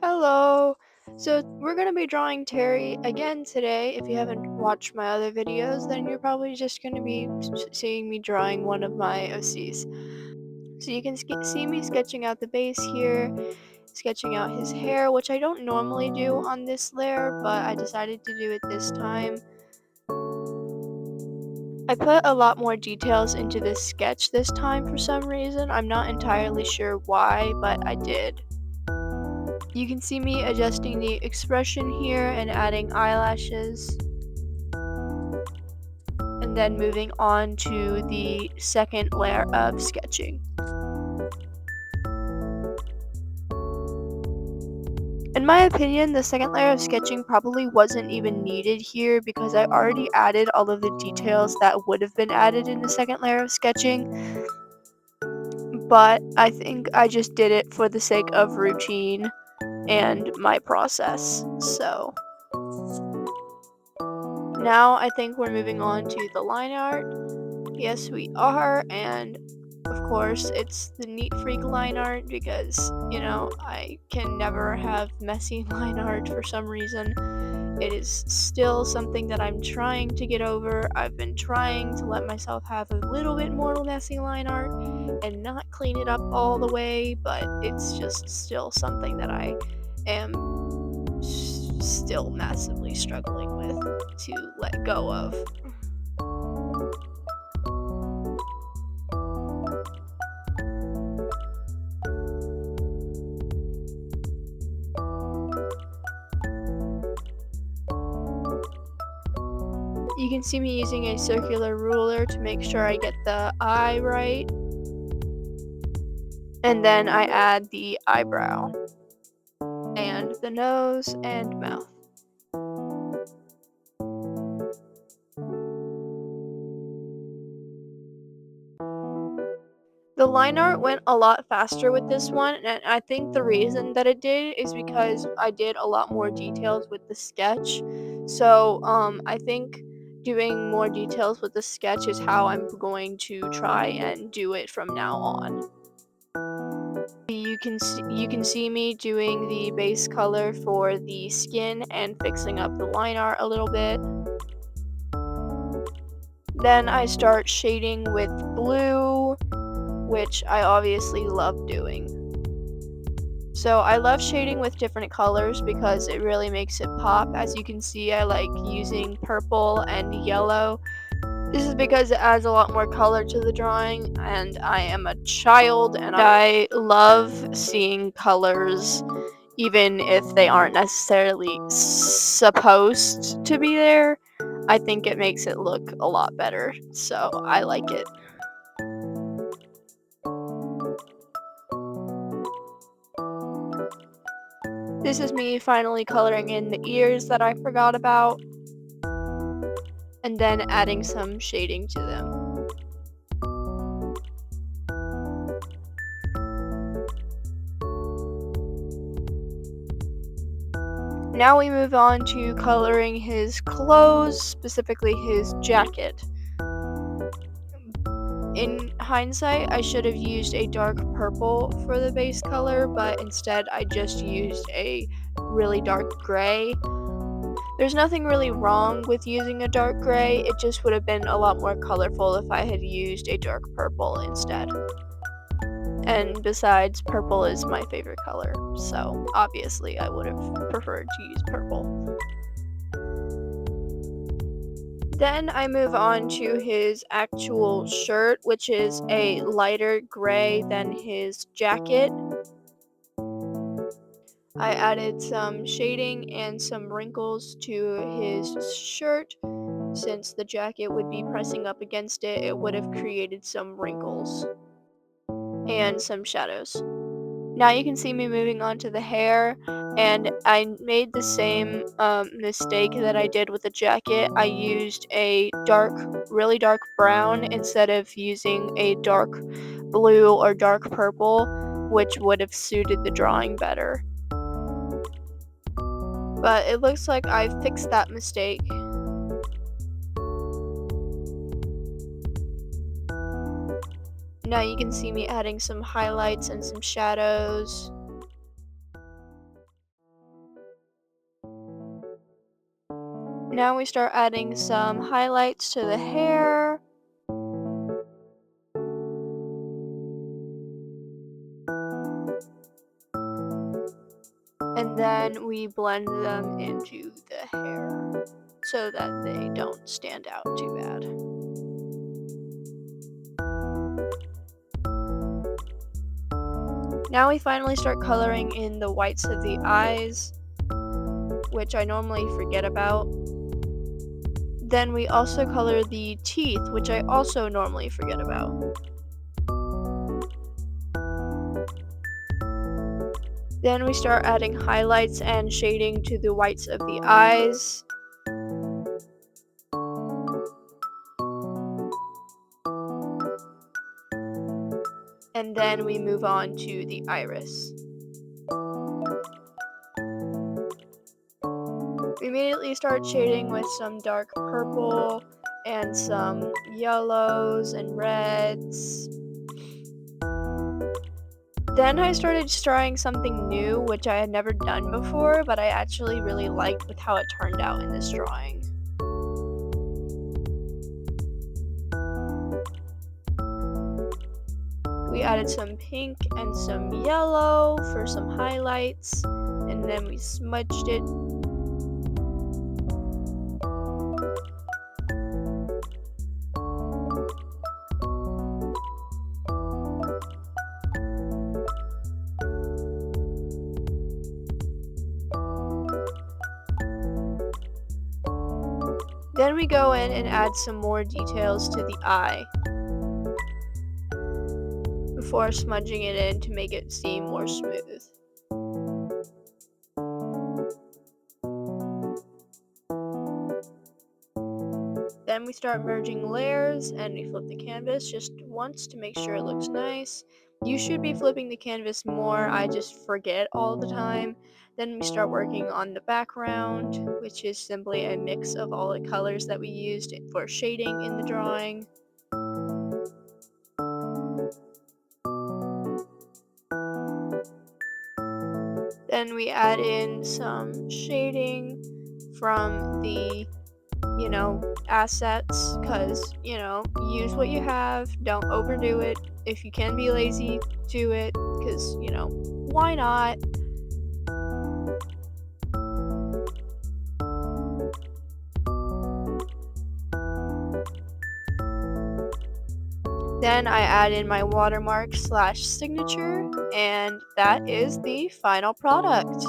Hello. So we're gonna be drawing Terry again today. If you haven't watched my other videos, then you're probably just gonna be seeing me drawing one of my OCs. So you can see me sketching out the base here, sketching out his hair, which I don't normally do on this layer, but I decided to do it this time. I put a lot more details into this sketch this time for some reason. I'm not entirely sure why, but I did. You can see me adjusting the expression here and adding eyelashes. And then moving on to the second layer of sketching. In my opinion, the second layer of sketching probably wasn't even needed here because I already added all of the details that would have been added in the second layer of sketching. But I think I just did it for the sake of routine and my process. So now I think we're moving on to the line art. Yes, we are, and of course, it's the Neat Freak line art because, I can never have messy line art for some reason. It is still something that I'm trying to get over. I've been trying to let myself have a little bit more messy line art and not clean it up all the way, but it's just still something that I am still massively struggling with to let go of. You can see me using a circular ruler to make sure I get the eye right. And then I add the eyebrow and the nose and mouth. The line art went a lot faster with this one, and I think the reason that it did is because I did a lot more details with the sketch. So, I think doing more details with the sketch is how I'm going to try and do it from now on. You can see me doing the base color for the skin and fixing up the line art a little bit. Then I start shading with blue, which I obviously love doing. So I love shading with different colors because it really makes it pop. As you can see, I like using purple and yellow. This is because it adds a lot more color to the drawing, and I am a child and I love seeing colors even if they aren't necessarily supposed to be there. I think it makes it look a lot better, so I like it. This is me finally coloring in the ears that I forgot about, and then adding some shading to them. Now we move on to coloring his clothes, specifically his jacket. In hindsight, I should have used a dark purple for the base color, but instead I just used a really dark gray. There's nothing really wrong with using a dark gray, it just would have been a lot more colorful if I had used a dark purple instead. And besides, purple is my favorite color, so obviously I would have preferred to use purple. Then I move on to his actual shirt, which is a lighter gray than his jacket. I added some shading and some wrinkles to his shirt. Since the jacket would be pressing up against it, it would have created some wrinkles and some shadows. Now you can see me moving on to the hair, and I made the same mistake that I did with the jacket. I used a really dark brown instead of using a dark blue or dark purple, which would have suited the drawing better. But it looks like I fixed that mistake. Now you can see me adding some highlights and some shadows. Now we start adding some highlights to the hair. And then we blend them into the hair so that they don't stand out too bad. Now we finally start coloring in the whites of the eyes, which I normally forget about. Then we also color the teeth, which I also normally forget about. Then we start adding highlights and shading to the whites of the eyes. And then we move on to the iris. We immediately start shading with some dark purple and some yellows and reds. Then I started trying something new, which I had never done before, but I actually really liked with how it turned out in this drawing. We added some pink and some yellow for some highlights, and then we smudged it. Then we go in and add some more details to the eye before smudging it in to make it seem more smooth. Then we start merging layers and we flip the canvas just once to make sure it looks nice. You should be flipping the canvas more, I just forget all the time. Then we start working on the background, which is simply a mix of all the colors that we used for shading in the drawing. Then we add in some shading from the assets, because use what you have, don't overdo it. If you can be lazy, do it, because why not? Then I add in my watermark / signature, and that is the final product.